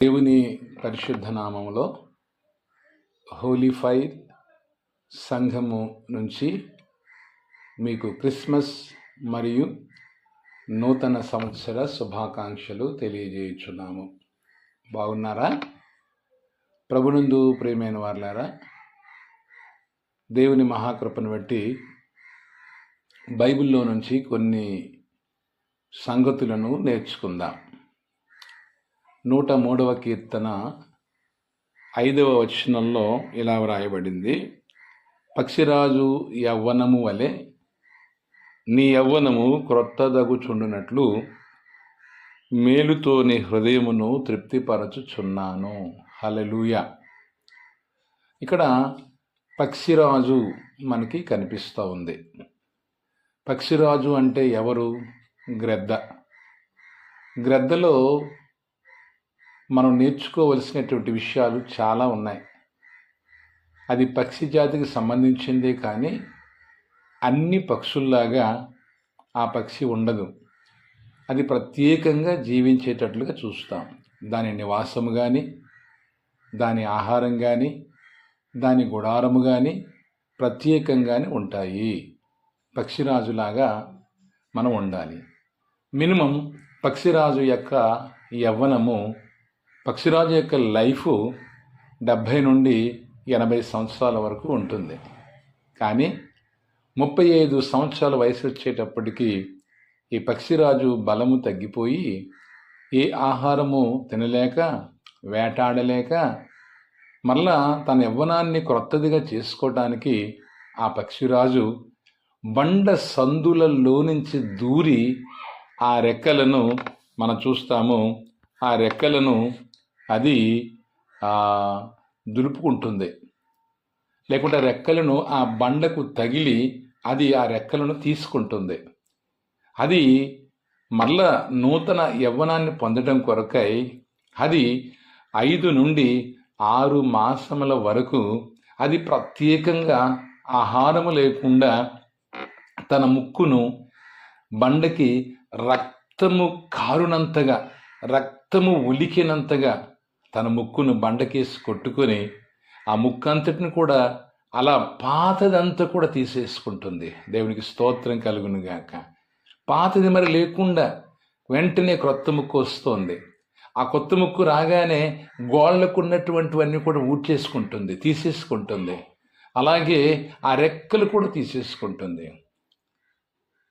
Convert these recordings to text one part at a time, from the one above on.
దేవుని పరిశుద్ధ నామములో హోలీ ఫైర్ సంఘము నుంచి మీకు క్రిస్మస్ మరియు నూతన సంవత్సర శుభాకాంక్షలు తెలియజేయుచున్నాము. బాగున్నారా? ప్రభునందు ప్రియమైన వారులారా, దేవుని మహాకృపను బట్టి బైబిల్లో నుంచి కొన్ని సంగతులను నేర్చుకుందాం. 103వ కీర్తన 5వ వచనంలో ఇలా వ్రాయబడింది: పక్షిరాజు యవ్వనము వలె నీ యవ్వనము క్రొత్తదగుచుండునట్లు మేలుతో నీ హృదయమును తృప్తిపరచుచున్నాను. హల్లెలూయా. ఇక్కడ పక్షిరాజు మనకి కనిపిస్తూ ఉంది. పక్షిరాజు అంటే ఎవరు? గ్రద్దలో మనం నేర్చుకోవలసినటువంటి విషయాలు చాలా ఉన్నాయి. అది పక్షి జాతికి సంబంధించిందే, కానీ అన్ని పక్షుల్లాగా ఆ పక్షి ఉండదు. అది ప్రత్యేకంగా జీవించేటట్లుగా చూస్తాం. దాని నివాసము కానీ, దాని ఆహారం కానీ, దాని గుడారము కానీ ప్రత్యేకంగానే ఉంటాయి. పక్షిరాజులాగా మనం ఉండాలి. మినిమం పక్షిరాజు యొక్క యవ్వనము, పక్షిరాజు యొక్క లైఫ్ 70 నుండి 80 సంవత్సరాల వరకు ఉంటుంది. కానీ 35 సంవత్సరాల వయసు వచ్చేటప్పటికి ఈ పక్షిరాజు బలము తగ్గిపోయి ఏ ఆహారము తినలేక, వేటాడలేక, మళ్ళా తన యవ్వనాన్ని క్రొత్తదిగా చేసుకోవటానికి ఆ పక్షిరాజు బండ సందులలో నుంచి దూరి ఆ రెక్కలను మనం చూస్తాము. ఆ రెక్కలను అది దులుపుకుంటుంది, లేకుంటే రెక్కలను ఆ బండకు తగిలి అది ఆ రెక్కలను తీసుకుంటుంది. అది మళ్ళా నూతన యవ్వనాన్ని పొందడం కొరకై అది 5 నుండి 6 మాసముల వరకు అది ప్రత్యేకంగా ఆహారము లేకుండా తన ముక్కును బండకి రక్తము కారునంతగా, రక్తము ఉలికినంతగా తన ముక్కును బండకేసి కొట్టుకొని ఆ ముక్కంతటిని కూడా అలా పాతదంతా కూడా తీసేసుకుంటుంది. దేవునికి స్తోత్రం కలుగును గాక. పాతది మరి లేకుండా వెంటనే క్రొత్త ముక్కు వస్తుంది. ఆ కొత్త ముక్కు రాగానే గోళ్లకు ఉన్నటువంటివన్నీ కూడా ఊడ్చేసుకుంటుంది, తీసేసుకుంటుంది. అలాగే ఆ రెక్కలు కూడా తీసేసుకుంటుంది.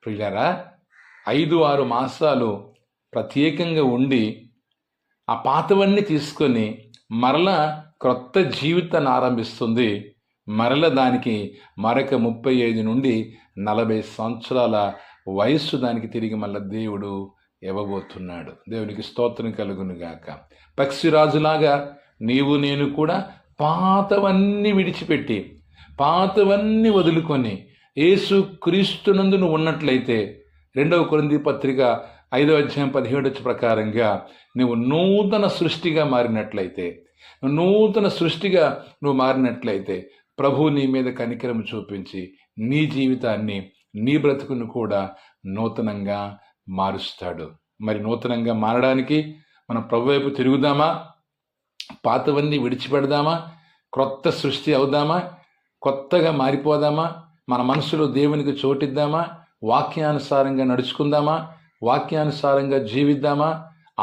ప్రియులారా, 5-6 మాసాలు ప్రత్యేకంగా ఉండి ఆ పాతవన్నీ తీసుకొని మరలా క్రొత్త జీవితాన్ని ఆరంభిస్తుంది. మరల దానికి మరొక 35 నుండి 40 సంవత్సరాల వయస్సు దానికి తిరిగి మళ్ళీ దేవుడు ఇవ్వబోతున్నాడు. దేవునికి స్తోత్రం కలుగును గాక. పక్షిరాజులాగా నీవు నేను కూడా పాతవన్నీ విడిచిపెట్టి, పాతవన్నీ వదులుకొని యేసు క్రీస్తునందు నువ్వు ఉన్నట్లయితే 2వ కొరింథీ పత్రిక 5వ అధ్యాయం 17 ప్రకారంగా నువ్వు నూతన సృష్టిగా మారినట్లయితే, నువ్వు మారినట్లయితే ప్రభు నీ మీద కనికరం చూపించి నీ జీవితాన్ని, నీ బ్రతుకును కూడా నూతనంగా మారుస్తాడు. మరి నూతనంగా మారడానికి మనం ప్రభు వైపు తిరుగుదామా? పాతవన్నీ విడిచిపెడదామా? క్రొత్త సృష్టి అవుదామా? కొత్తగా మారిపోదామా? మన మనసులో దేవునికి చోటిద్దామా? వాక్యానుసారంగా నడుచుకుందామా? వాక్యానుసారంగా జీవిద్దామా?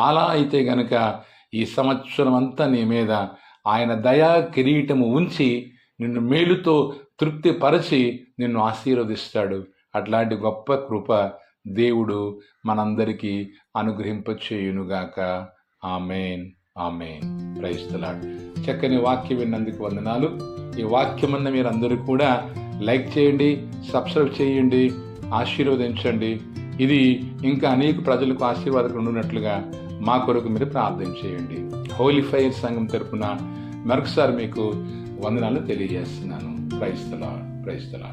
అలా అయితే గనక ఈ సంవత్సరం అంతా నీ మీద ఆయన దయా కిరీటము ఉంచి నిన్ను మేలుతో తృప్తిపరచి నిన్ను ఆశీర్వదిస్తాడు. అట్లాంటి గొప్ప కృప దేవుడు మనందరికీ అనుగ్రహింపచేయునుగాక. ఆమేన్, ఆమేన్. Praise the Lord. చక్కని వాక్యం విన్నందుకు వందనాలు. ఈ వాక్యమన్న మీరందరూ కూడా లైక్ చేయండి, సబ్స్క్రైబ్ చేయండి, ఆశీర్వదించండి. ఇది ఇంకా అనేక ప్రజలకు ఆశీర్వాదం ఉండునట్లుగా మా కొరకు మీరు ప్రార్థన చేయండి. హోలీ ఫైర్ సంఘం తరపున మరొకసారి మీకు వందనాలు తెలియజేస్తున్నాను. Praise the lord, praise the lord.